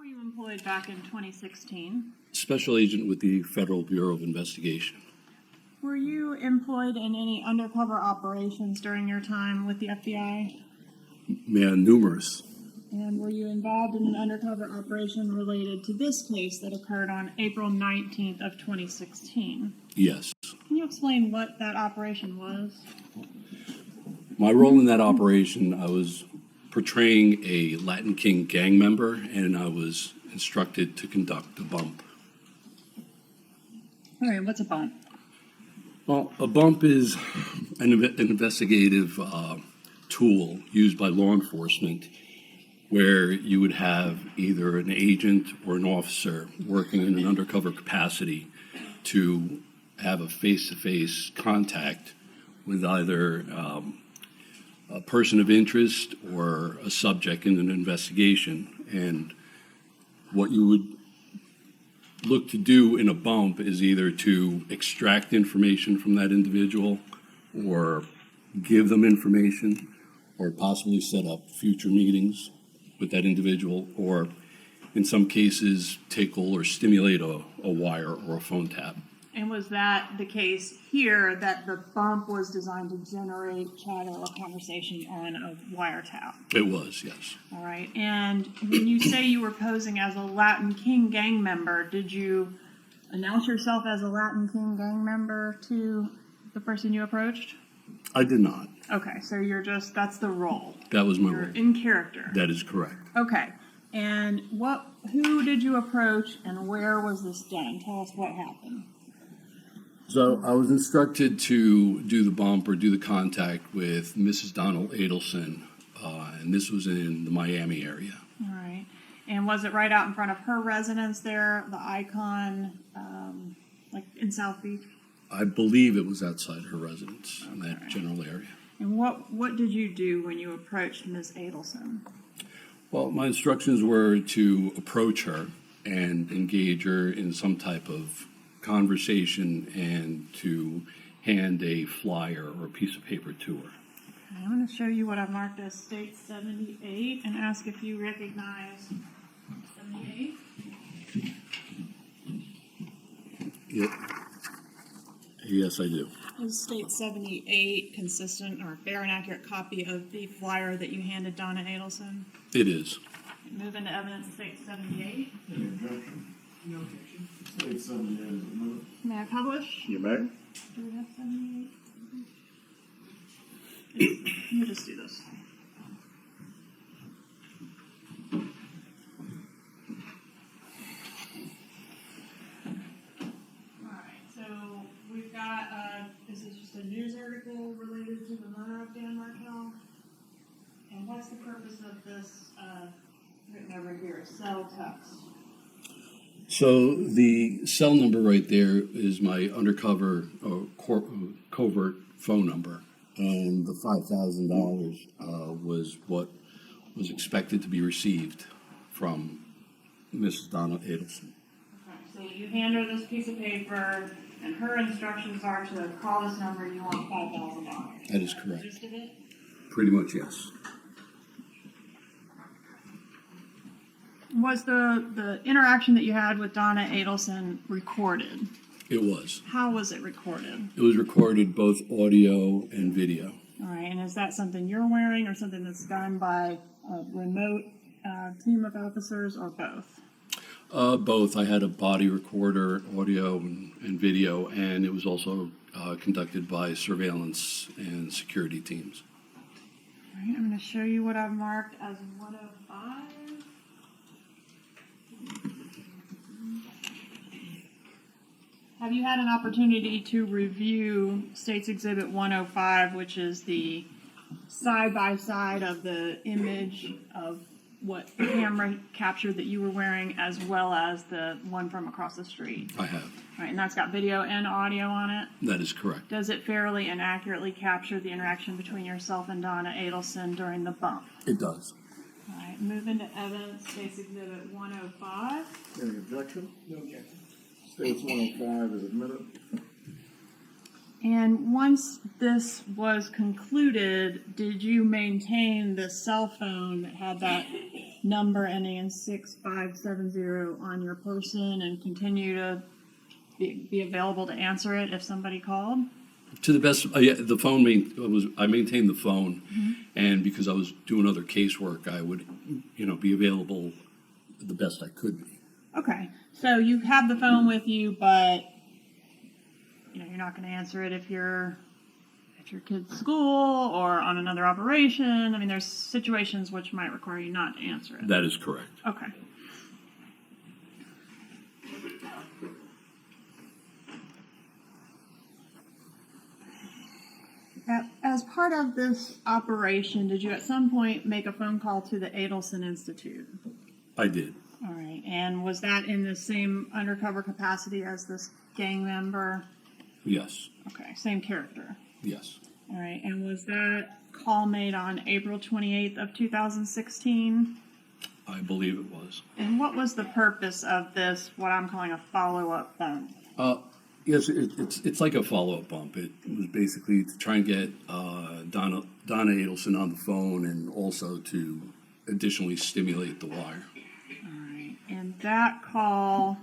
were you employed back in 2016? Special agent with the Federal Bureau of Investigation. Were you employed in any undercover operations during your time with the FBI? Man, numerous. And were you involved in an undercover operation related to this case that occurred on April 19th of 2016? Yes. Can you explain what that operation was? My role in that operation, I was portraying a Latin King gang member, and I was instructed to conduct a bump. All right, what's a bump? Well, a bump is an investigative tool used by law enforcement where you would have either an agent or an officer working in an undercover capacity to have a face-to-face contact with either a person of interest or a subject in an investigation. And what you would look to do in a bump is either to extract information from that individual or give them information or possibly set up future meetings with that individual, or in some cases tickle or stimulate a wire or a phone tap. And was that the case here, that the bump was designed to generate chatter or conversation on a wiretap? It was, yes. All right. And when you say you were posing as a Latin King gang member, did you announce yourself as a Latin King gang member to the person you approached? I did not. Okay, so that's the role. That was my You're role. in character. That is correct. Okay. And who did you approach and where was this done? Tell us what happened. So I was instructed to do the bump or do the contact with Mrs. Donald Adelson, and this was in the Miami area. All right. And was it right out in front of her residence there, the Icon, like in South Beach? I believe it was outside her residence in that general area. And what did you do when you approached Ms. Adelson? Well, my instructions were to approach her and engage her in some type of conversation and to hand a flyer or a piece of paper to her. Okay, I'm going to show you what I've marked as State 78 and ask if you recognize 78. Yep. Yes, I do. Is State 78 consistent or a fair and accurate copy of the flyer that you handed Donna Adelson? It is. Move into evidence State 78. Any objection? No objection. State 78 is admitted. May I publish? You may. Do we have 78? Let me just do this. Alright, so we've got, this is just a news article related to the murder of Dan Markel. And what's the purpose of this, written over here, cell text? So the cell number right there is my undercover covert phone number, and the $5,000 was what was expected to be received from Mrs. Donna Adelson. Okay, so you hand her this piece of paper, and her instructions are to call this number, you want $5,000. That is correct. Gist of it? Pretty much, yes. Was the interaction that you had with Donna Adelson recorded? It was. How was it recorded? It was recorded both audio and video. All right, and is that something you're wearing or something that's done by a remote team of officers or both? Both. I had a body recorder, audio and video, and it was also conducted by surveillance and security teams. All right, I'm going to show you what I've marked as 105. Have you had an opportunity to review State's Exhibit 105, which is the side-by-side of the image of what the camera captured that you were wearing, as well as the one from across the street? I have. All right, and that's got video and audio on it? That is correct. Does it fairly and accurately capture the interaction between yourself and Donna Adelson during the bump? It does. All right, move into evidence, State's Exhibit 105. Any objection? No objection. State 105 is admitted. And once this was concluded, did you maintain the cell phone that had that number ending in 6570 on your person and continue to be available to answer it if somebody called? To the best, yeah, the phone I maintained the phone, and because I was doing other casework, I would, be available the best I could be. Okay, so you have the phone with you, but you're not going to answer it if you're at your kid's school or on another operation. I mean, there's situations which might require you not to answer it. That is correct. Okay. As part of this operation, did you at some point make a phone call to the Adelson Institute? I did. All right. And was that in the same undercover capacity as this gang member? Yes. Okay. Same character. Yes. All right. And was that call made on April 28th of 2016? I believe it was. And what was the purpose of this, what I'm calling a follow-up phone? Yes, it's like a follow-up bump. It was basically to try and get Donna Adelson on the phone, and also to additionally stimulate the wire. All right. And that call...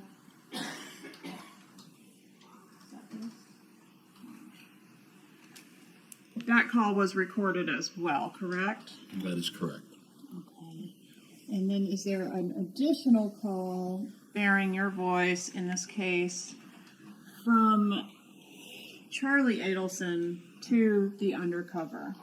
That call was recorded as well, correct? That is correct. Okay. And then is there an additional call bearing your voice, in this case, from Charlie Adelson to the Undercover?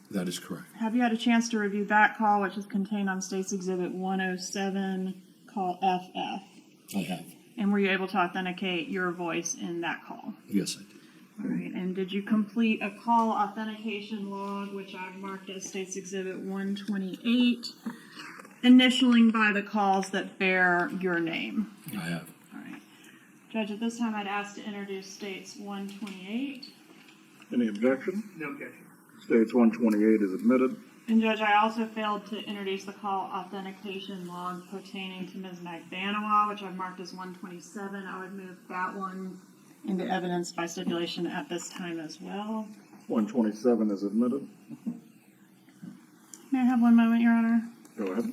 That is correct. Have you had a chance to review that call, which is contained on State's Exhibit 107, call FF? I have. And were you able to authenticate your voice in that call? Yes, I did. All right. And did you complete a call authentication log, which I've marked as State's Exhibit 128, initialing by the calls that bear your name? I have. All right. Judge, at this time I'd ask to introduce States 128. Any objection? No objection. States 128 is admitted. And Judge, I also failed to introduce the call authentication log pertaining to Ms. McBanawa, which I've marked as 127. I would move that one into evidence by stipulation at this time as well. 127 is admitted. May I have one moment, Your Honor? Go ahead.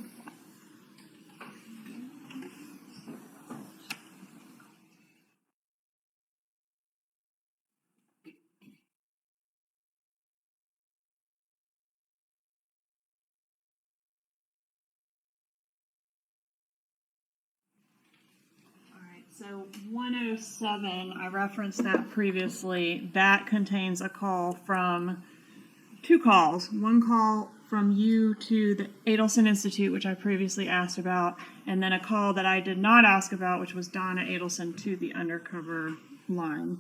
So 107, I referenced that previously. That contains a call from two calls. One call from you to the Adelson Institute, which I previously asked about, and then a call that I did not ask about, which was Donna Adelson to the Undercover line.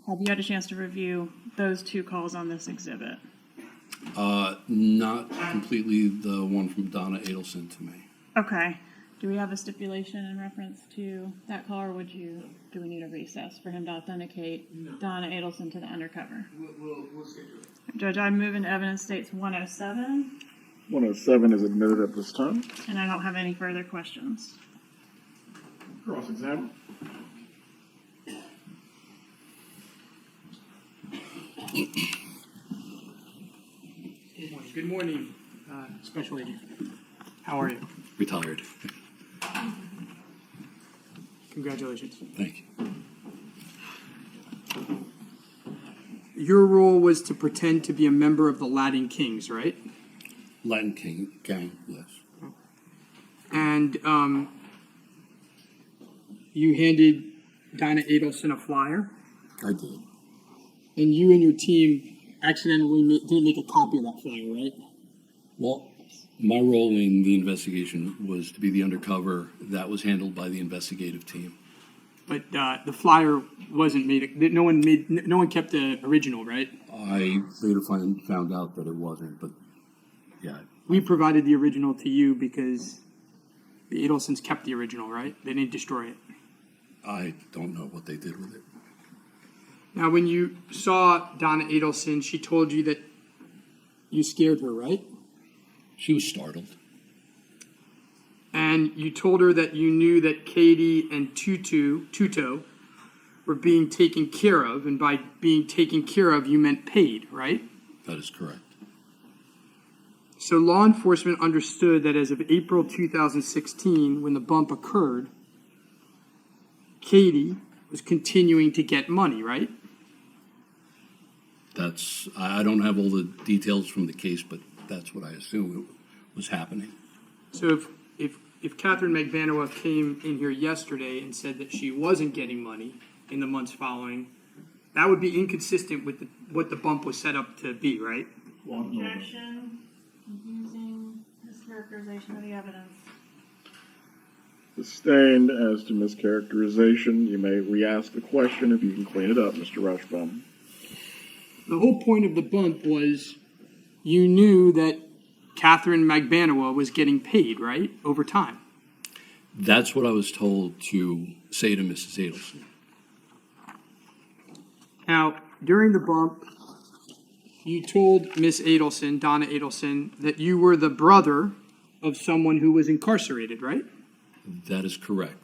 Have you had a chance to review those two calls on this exhibit? Not completely the one from Donna Adelson to me. Okay. Do we have a stipulation in reference to that call, or do we need a recess for him to authenticate Donna Adelson to the Undercover? We'll schedule it. Judge, I move into evidence States 107, 107 is admitted at this time. and I don't have any further questions. Cross-examine. Good morning, Special Agent. How are you? Retired. Congratulations. Thank you. Your role was to pretend to be a member of the Latin Kings, right? Latin King gang, yes. And you handed Donna Adelson a flyer, I did. and you and your team accidentally didn't make a copy of that flyer, right? Well, my role in the investigation was to be the undercover. That was handled by the investigative team. But the flyer wasn't made. No one kept the original, right? I later found out that it wasn't, but yeah. We provided the original to you because the Adelsons kept the original, right? They didn't destroy it. I don't know what they did with it. Now, when you saw Donna Adelson, she told you that you scared her, right? She was startled. And you told her that you knew that Katie and Tuto were being taken care of, and by being taken care of, you meant paid, right? That is correct. So law enforcement understood that as of April 2016, when the bump occurred, Katie was continuing to get money, right? I don't have all the details from the case, but that's what I assume was happening. So if Catherine McVanoa came in here yesterday and said that she wasn't getting money in the months following, that would be inconsistent with what the bump was set up to be, right? Objection, using mischaracterization of the evidence. Sustained as to mischaracterization. You may re-ask the question if you can clean it up, Mr. Rushbaum. The whole point of the bump was you knew that Catherine McVanoa was getting paid, right, over time. That's what I was told to say to Mrs. Adelson. Now, during the bump, you told Miss Adelson, Donna Adelson, that you were the brother of someone who was incarcerated, right? That is correct.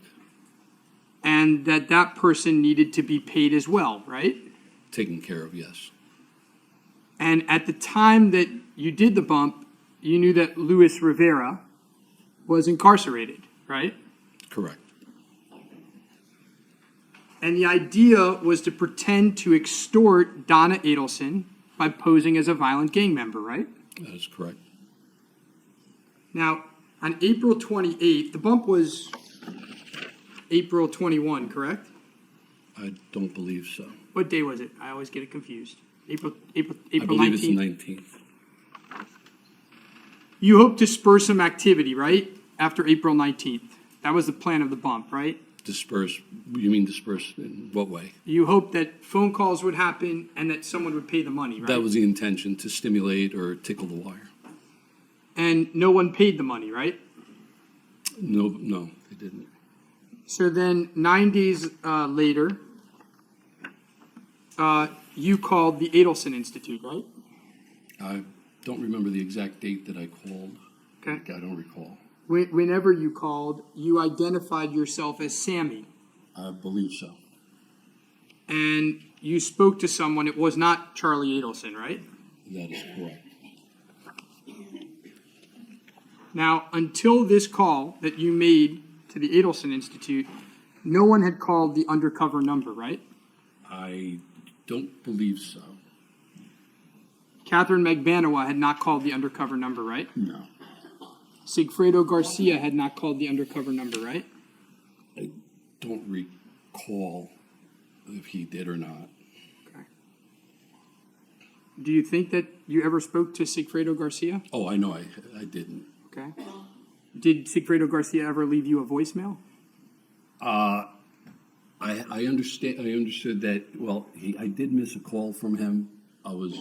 And that person needed to be paid as well, right? Taken care of, yes. And at the time that you did the bump, you knew that Luis Rivera was incarcerated, right? Correct. And the idea was to pretend to extort Donna Adelson by posing as a violent gang member, right? That is correct. Now, on April 28th, the bump was April 21, correct? I don't believe so. What day was it? I always get it confused. April I believe it's the 19th. 19th. You hope to spur some activity, right? After April 19th. That was the plan of the bump, right? Disperse, you mean disperse in what way? You hope that phone calls would happen and that someone would pay the money, right? That was the intention, to stimulate or tickle the wire. And no one paid the money, right? No, they didn't. So then 9 days later, you called the Adelson Institute, right? I don't remember the exact date that I called. Okay. I don't recall. Whenever you called, you identified yourself as Sammy. I believe so. And you spoke to someone. It was not Charlie Adelson, right? That is correct. Now, until this call that you made to the Adelson Institute, no one had called the undercover number, right? I don't believe so. Catherine McVanoa had not called the undercover number, right? No. Sigfredo Garcia had not called the undercover number, right? I don't recall if he did or not. Okay. Do you think that you ever spoke to Sigfredo Garcia? Oh, I know I didn't. Okay. Did Sigfredo Garcia ever leave you a voicemail? I understood that, well, I did miss a call from him. I was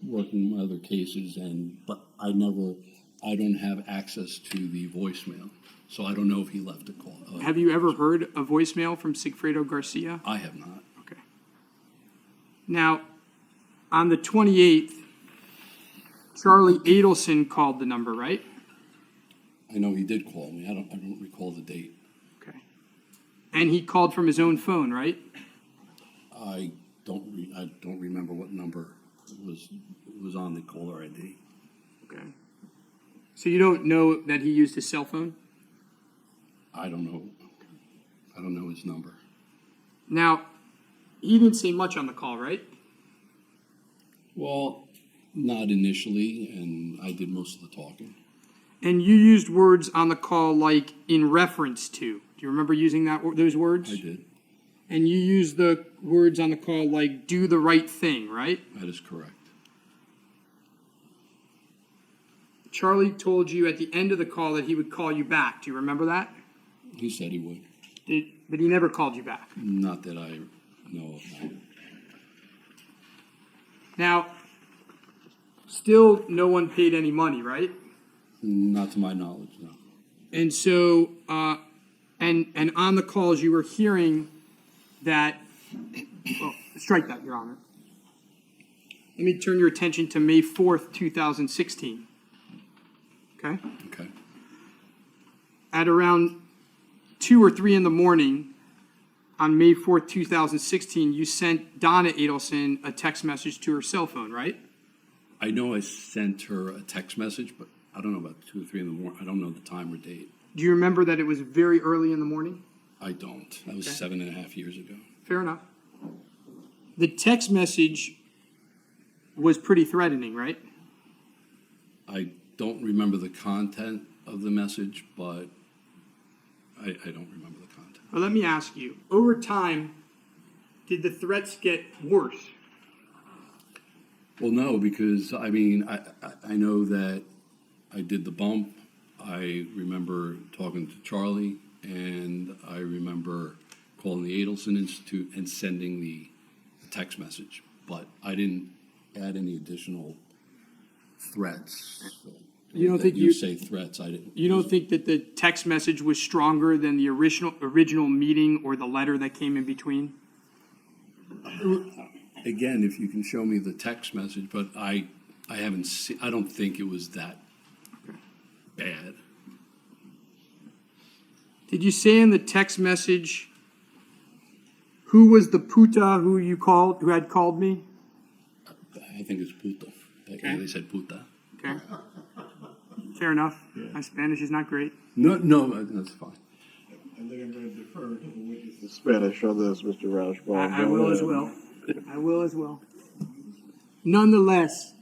working my other cases, but I don't have access to the voicemail. So I don't know if he left a call. Have you ever heard a voicemail from Sigfredo Garcia? I have not. Okay. Now, on the 28th, Charlie Adelson called the number, right? I know he did call me. I don't recall the date. Okay. And he called from his own phone, right? I don't remember what number was on the caller ID. Okay. So you don't know that he used his cell phone? I don't know. I don't know his number. Now, he didn't say much on the call, right? Well, not initially, and I did most of the talking. And you used words on the call like in reference to. Do you remember using those words? I did. And you used the words on the call like do the right thing, right? That is correct. Charlie told you at the end of the call that he would call you back. Do you remember that? He said he would. But he never called you back. Not that I know of. No. Now, still no one paid any money, right? Not to my knowledge, no. And so, and on the calls you were hearing that, well, strike that, Your Honor. Let me turn your attention to May 4th, 2016. Okay? Okay. At around 2 or 3 in the morning, on May 4th, 2016, you sent Donna Adelson a text message to her cell phone, right? I know I sent her a text message, but I don't know, about 2 or 3 in the morning. I don't know the time or date. Do you remember that it was very early in the morning? I don't. That was Okay. 7.5 years ago. Fair enough. The text message was pretty threatening, right? I don't remember the content of the message, but I don't remember the content. Well, let me ask you, over time, did the threats get worse? Well, no, because I mean, I know that I did the bump. I remember talking to Charlie, and I remember calling the Adelson Institute and sending the text message. But I didn't add any additional threats. So You don't that think you you- say threats? I didn't. You don't think that the text message was stronger than the original meeting or the letter that came in between? Again, if you can show me the text message, but I haven't seen. I don't think it was that bad. Did you say in the text message, who was the puta who had called me? I think it's puto. Okay. They said puta. Okay. Fair enough. My Spanish is not great. No, that's fine. I think I'm going to defer to the witness's Spanish on this, Mr. Rauschbaum. I will as well. I will as well. Nonetheless,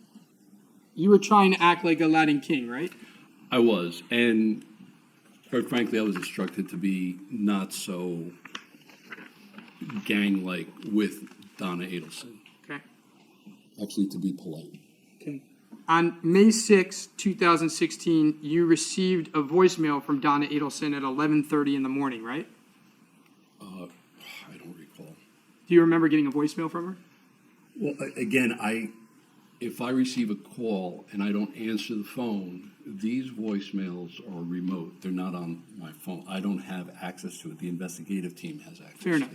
you were trying to act like Aladdin King, right? I was, and quite frankly, I was instructed to be not so gang-like with Donna Adelson. Okay. Actually, to be polite. Okay. On May 6, 2016, you received a voicemail from Donna Adelson at 11:30 in the morning, right? I don't recall. Do you remember getting a voicemail from her? Well, again, if I receive a call and I don't answer the phone, these voicemails are remote. They're not on my phone. I don't have access to it. The investigative team has access. Fair to enough.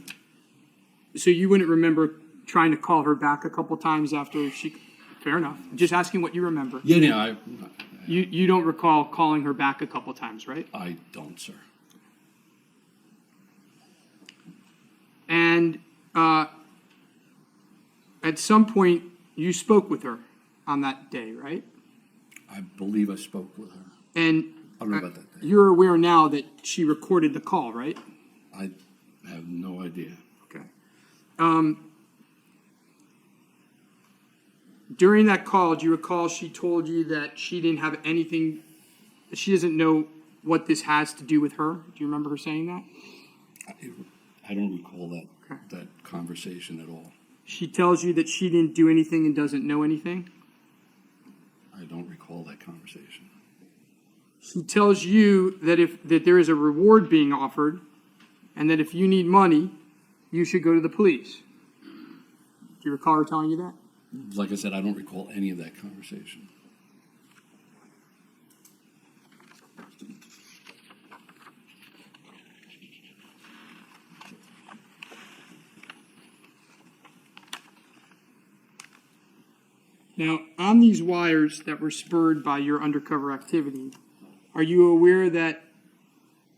it. So you wouldn't remember trying to call her back a couple times after she... Fair enough. Just asking what you remember. Yeah, You don't recall calling her back a couple times, right? I don't, sir. And at some point, you spoke with her on that day, right? I believe I spoke with her. And I don't know about that day. you're aware now that she recorded the call, right? I have no idea. Okay. During that call, do you recall she told you that she didn't have anything, that she doesn't know what this has to do with her? Do you remember her saying that? I don't recall that conversation at all. She tells you that she didn't do anything and doesn't know anything? I don't recall that conversation. She tells you that there is a reward being offered, and that if you need money, you should go to the police. Do you recall her telling you that? Like I said, I don't recall any of that conversation. Now, on these wires that were spurred by your undercover activity, are you aware that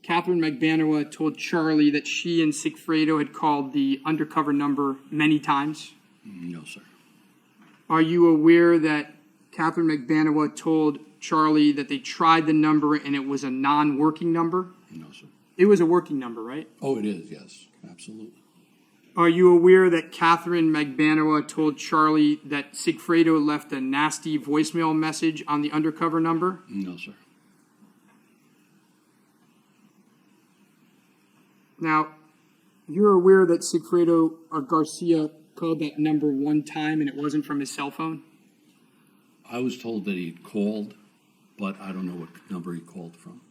Catherine Magbanua told Charlie that she and Sigfredo had called the undercover number many times? No, sir. Are you aware that Catherine Magbanua told Charlie that they tried the number and it was a non-working number? No, sir. It was a working number, right? Oh, it is, yes. Absolutely. Are you aware that Catherine Magbanua told Charlie that Sigfredo left a nasty voicemail message on the undercover number? No, sir. Now, you're aware that Sigfredo Garcia called that number one time and it wasn't from his cell phone? I was told that he called, but I don't know what number he called from.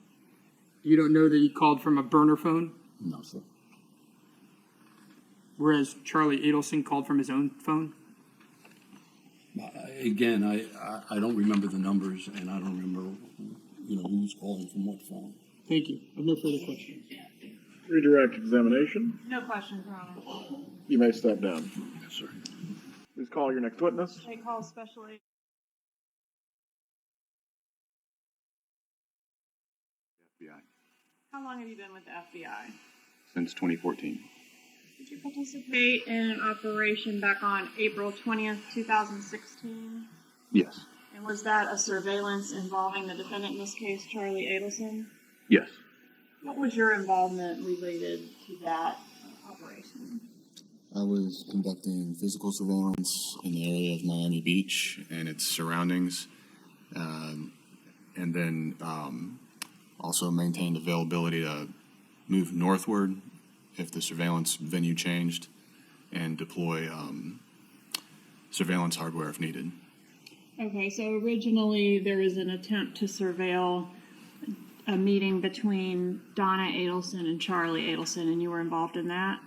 You don't know that he called from a burner phone, No, sir. whereas Charlie Adelson called from his own phone? Again, I don't remember the numbers, and I don't remember, who was calling from what phone. Thank you. I have no further questions. Redirect examination. No questions, Your Honor. You may step down. Yes, sir. Please call your next witness. They call special agent. FBI How long have you been with the FBI? since 2014. Did you participate in an operation back on April 20th, 2016? Yes. And was that a surveillance involving the defendant in this case, Charlie Adelson? Yes. What was your involvement related to that operation? I was conducting physical surveillance in the area of Miami Beach and its surroundings, and then also maintained availability to move northward if the surveillance venue changed, and deploy surveillance hardware if needed. Okay, so originally there was an attempt to surveil a meeting between Donna Adelson and Charlie Adelson, and you were involved in that?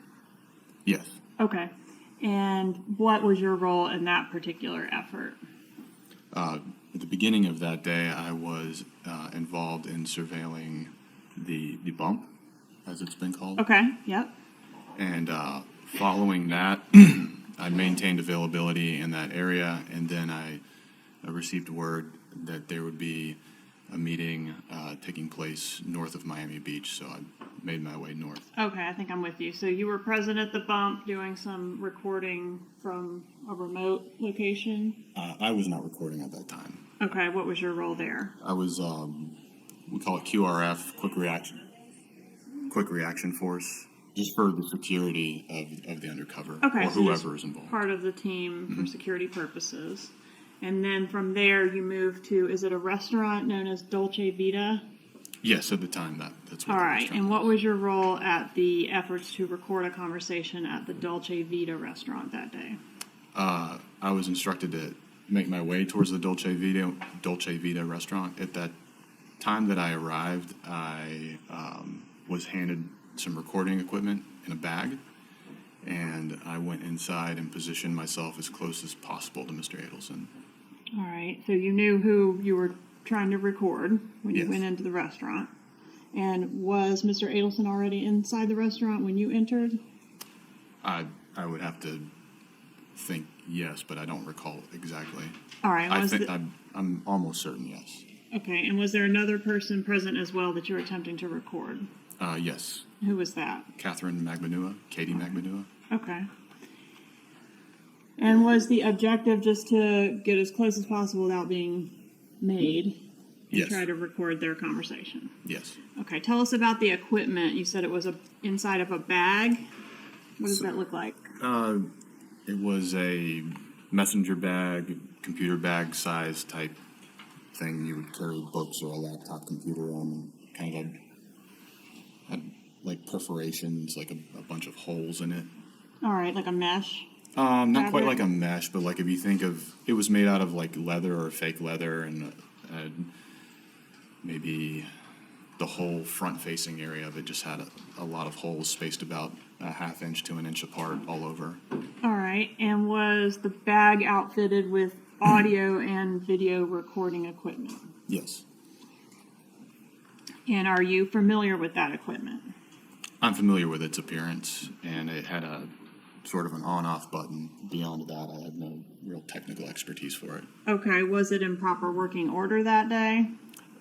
Yes. Okay. And what was your role in that particular effort? At the beginning of that day, I was involved in surveilling the bump, as it's been called. Okay, yep. And following that, I maintained availability in that area, and then I received word that there would be a meeting taking place north of Miami Beach, so I made my way north. Okay, I think I'm with you. So you were present at the bump doing some recording from a remote location? I was not recording at that time. Okay, what was your role there? I was, we call it QRF, Quick Reaction Force, just for the security of the undercover, Okay, or so just whoever is involved. part of the team for security purposes. And then from there you moved to, is it a restaurant known as Dolce Vita? Yes, at the time that's what All the right, restaurant and what was. was your role at the efforts to record a conversation at the Dolce Vita restaurant that day? I was instructed to make my way towards the Dolce Vita restaurant. At that time that I arrived, I was handed some recording equipment in a bag, and I went inside and positioned myself as close as possible to Mr. Adelson. All right, so you knew who you were trying to record when you Yes. went into the restaurant. And was Mr. Adelson already inside the restaurant when you entered? I would have to think yes, but I don't recall exactly. All right, I think I'm almost certain yes. okay, and was there another person present as well that you were attempting to record? Yes, Who was that? Katie Magbanua. Okay. And was the objective just to get as close as possible without being made and Yes. try to record their conversation? Yes. Okay, tell us about the equipment. You said it was inside of a bag. What does that look like? It was a messenger bag, computer bag size type thing you would carry books or a laptop computer on, kind of had like perforations, like a bunch of holes in it. All right, like a mesh. Not quite Fabric? like a mesh, but like if you think of, it was made out of like leather or fake leather, and maybe the whole front-facing area of it just had a lot of holes spaced about a half inch to an inch apart all over. All right, and was the bag outfitted with audio and video recording equipment? Yes. And are you familiar with that equipment? I'm familiar with its appearance, and it had a sort of an on-off button. Beyond that, I have no real technical expertise for it. Okay, was it in proper working order that day?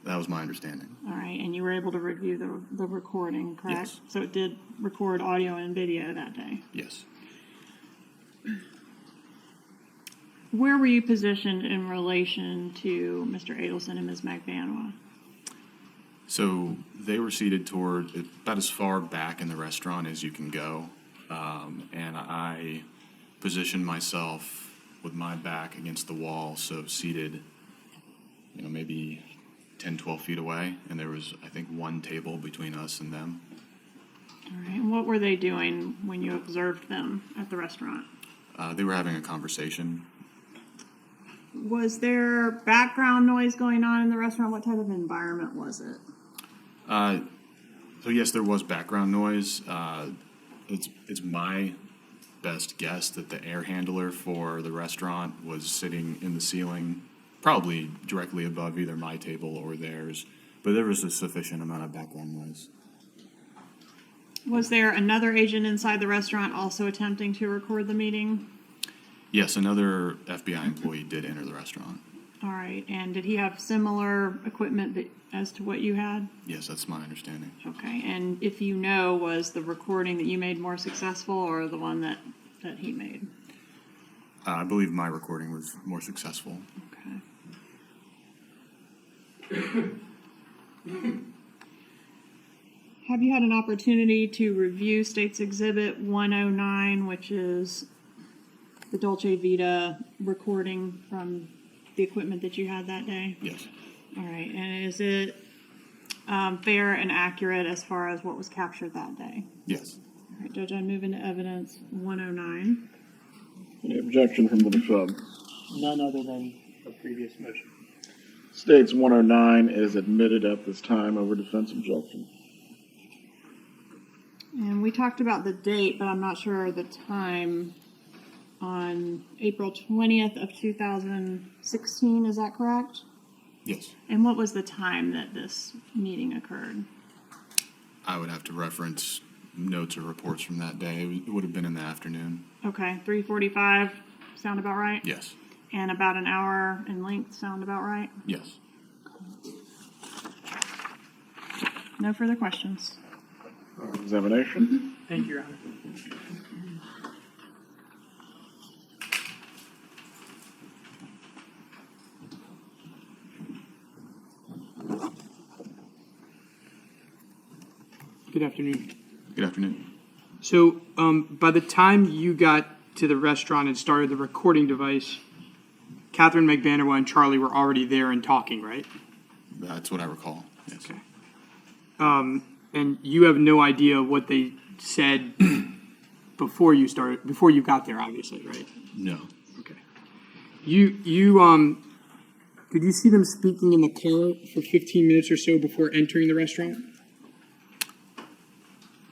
That was my understanding. All right, and you were able to review the recording, correct? Yes. So it did record audio and video that day. Yes. Where were you positioned in relation to Mr. Adelson and Ms. Magbanua? So they were seated toward about as far back in the restaurant as you can go, and I positioned myself with my back against the wall, so seated, maybe 10, 12 feet away, and there was, I think, one table between us and them. All right, and what were they doing when you observed them at the restaurant? They were having a conversation. Was there background noise going on in the restaurant? What type of environment was it? So yes, there was background noise. It's my best guess that the air handler for the restaurant was sitting in the ceiling, probably directly above either my table or theirs, but there was a sufficient amount of background noise. Was there another agent inside the restaurant also attempting to record the meeting? Yes, another FBI employee did enter the restaurant. All right, and did he have similar equipment as to what you had? Yes, that's my understanding. Okay, and if you know, was the recording that you made more successful or the one that he made? I believe my recording was more successful. Okay. Have you had an opportunity to review State's Exhibit 109, which is the Dolce Vita recording from the equipment that you had that day? Yes. All right, and is it fair and accurate as far as what was captured that day? Yes. All right, Judge, I move into evidence 109. Any objection from the defense? None other than the previous motion. States 109 is admitted at this time over defense objection. And we talked about the date, but I'm not sure the time. On April 20th of 2016, is that correct? Yes. And what was the time that this meeting occurred? I would have to reference notes or reports from that day. It would have been in the afternoon. Okay, 3:45, sound about right? Yes. And about an hour in length, sound about right? Yes. No further questions. Examination. Thank you, Your Honor. Good afternoon. Good afternoon. So, by the time you got to the restaurant and started the recording device, Catherine McBanerwa and Charlie were already there and talking, right? That's what I recall. Yes. Okay. And you have no idea what they said before you got there, obviously, right? No. Okay. Did you see them speaking in the car for 15 minutes or so before entering the restaurant?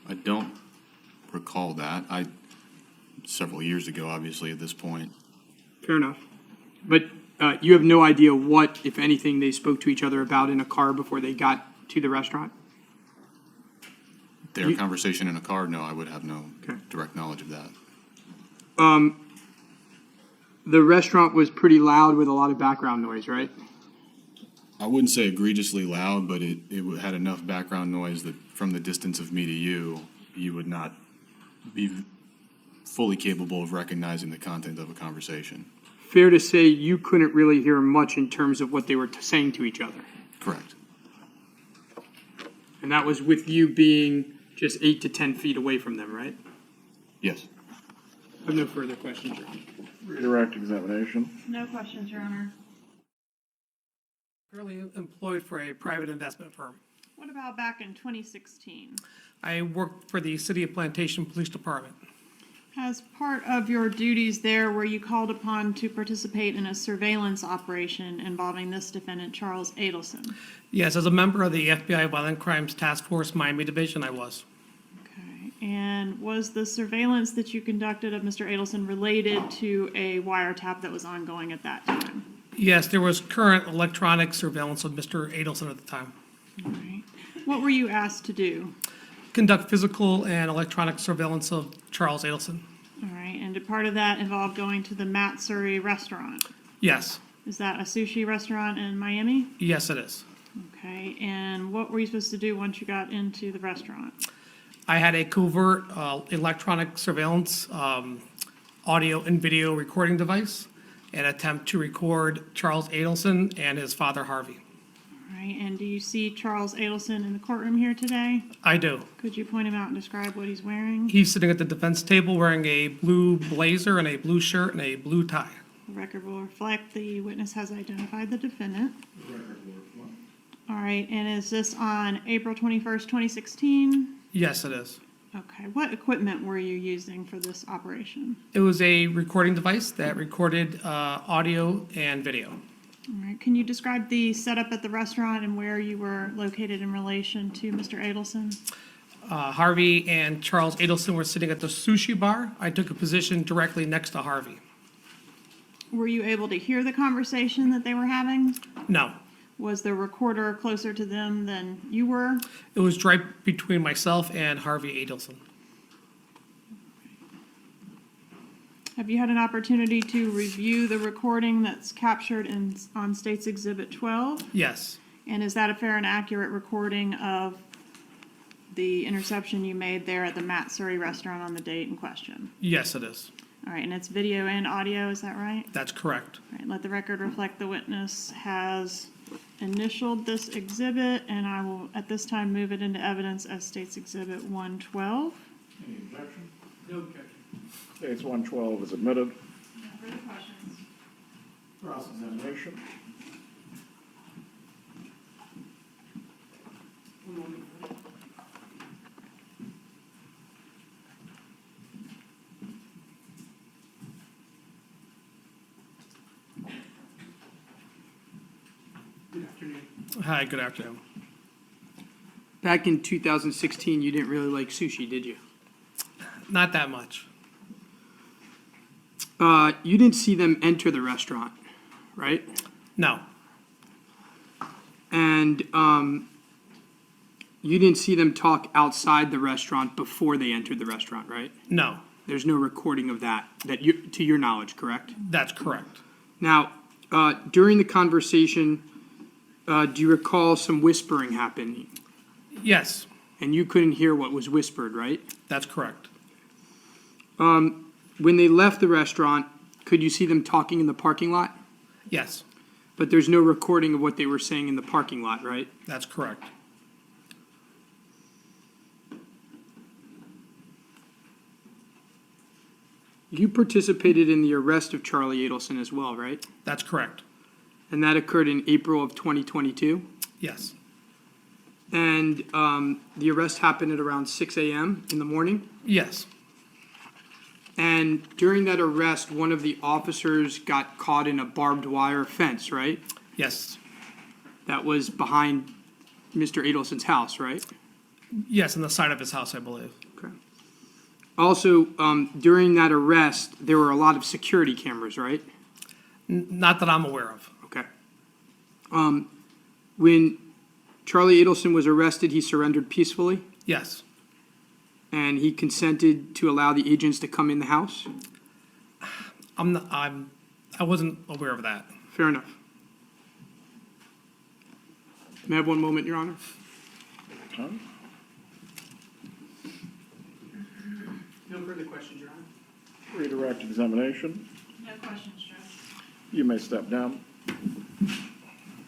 I don't recall that. Several years ago, obviously, at this point. Fair enough. But you have no idea what, if anything, they spoke to each other about in a car before they got to the restaurant? Their conversation in a car, no, I would have no Okay. direct knowledge of that. The restaurant was pretty loud with a lot of background noise, right? I wouldn't say egregiously loud, but it had enough background noise that from the distance of me to you, you would not be fully capable of recognizing the content of a conversation. Fair to say you couldn't really hear much in terms of what they were saying to each other. Correct. And that was with you being just 8 to 10 feet away from them, right? Yes. I have no further questions, Your Honor. Redirect examination. No questions, Your Honor. Currently employed for a private investment firm. What about back in 2016? I worked for the City of Plantation Police Department. As part of your duties there, were you called upon to participate in a surveillance operation involving this defendant, Charles Adelson? Yes, as a member of the FBI Violent Crimes Task Force Miami Division, I was. Okay, and was the surveillance that you conducted of Mr. Adelson related to a wiretap that was ongoing at that time? Yes, there was current electronic surveillance of Mr. Adelson at the time. All right. What were you asked to do? Conduct physical and electronic surveillance of Charles Adelson. All right, and did part of that involve going to the Matsuri restaurant? Yes, Is that a sushi restaurant in Miami? yes it is. Okay, and what were you supposed to do once you got into the restaurant? I had a covert electronic surveillance audio and video recording device and attempt to record Charles Adelson and his father Harvey. All right, and do you see Charles Adelson in the courtroom here today? I do. Could you point him out and describe what he's wearing? He's sitting at the defense table wearing a blue blazer and a blue shirt and a blue tie. The record will reflect the witness has identified the defendant. All right, and is this on April 21st, 2016? Yes, it is. Okay, what equipment were you using for this operation? It was a recording device that recorded audio and video. All right, can you describe the setup at the restaurant and where you were located in relation to Mr. Adelson? Harvey and Charles Adelson were sitting at the sushi bar. I took a position directly next to Harvey. Were you able to hear the conversation that they were having? No, Was the recorder closer to them than you were? it was right between myself and Harvey Adelson. Have you had an opportunity to review the recording that's captured on State's Exhibit 12? Yes, And is that a fair and accurate recording of the interception you made there at the Matt Surrey restaurant on the date in question? yes, it is. All right, and it's video and audio, is that right? That's correct. All right, let the record reflect the witness has initialed this exhibit, and I will, at this time, move it into evidence as State's Exhibit 112. Any objection? No objection. States 112 is admitted. No further questions. Cross-examination. Good afternoon. Hi, good afternoon. Back in 2016, you didn't really like sushi, did you? Not that much. You didn't see them enter the restaurant, right? No, And you didn't see them talk outside the restaurant before they entered the restaurant, right? no, There's no recording of that you, to your knowledge, correct? that's correct. Now, during the conversation, do you recall some whispering happening? Yes, And you couldn't hear what was whispered, right? that's correct. When they left the restaurant, could you see them talking in the parking lot? Yes, But there's no recording of what they were saying in the parking lot, right? that's correct. You participated in the arrest of Charlie Adelson as well, right? That's correct. And that occurred in April of 2022. Yes, And the arrest happened at around 6 a.m. in the morning. yes, And during that arrest, one of the officers got caught in a barbed wire fence, right? yes, That was behind Mr. Adelson's house, right? yes, on the side of his house, I believe. Okay. Also, during that arrest, there were a lot of security cameras, right? Not that I'm aware of. Okay. When Charlie Adelson was arrested, he surrendered peacefully, Yes, and he consented to allow the agents to come in the house? I wasn't aware of that. Fair enough. May I have one moment, Your Honor? Tom? No further questions, Your Honor. Redirect examination. No questions, Judge. You may step down.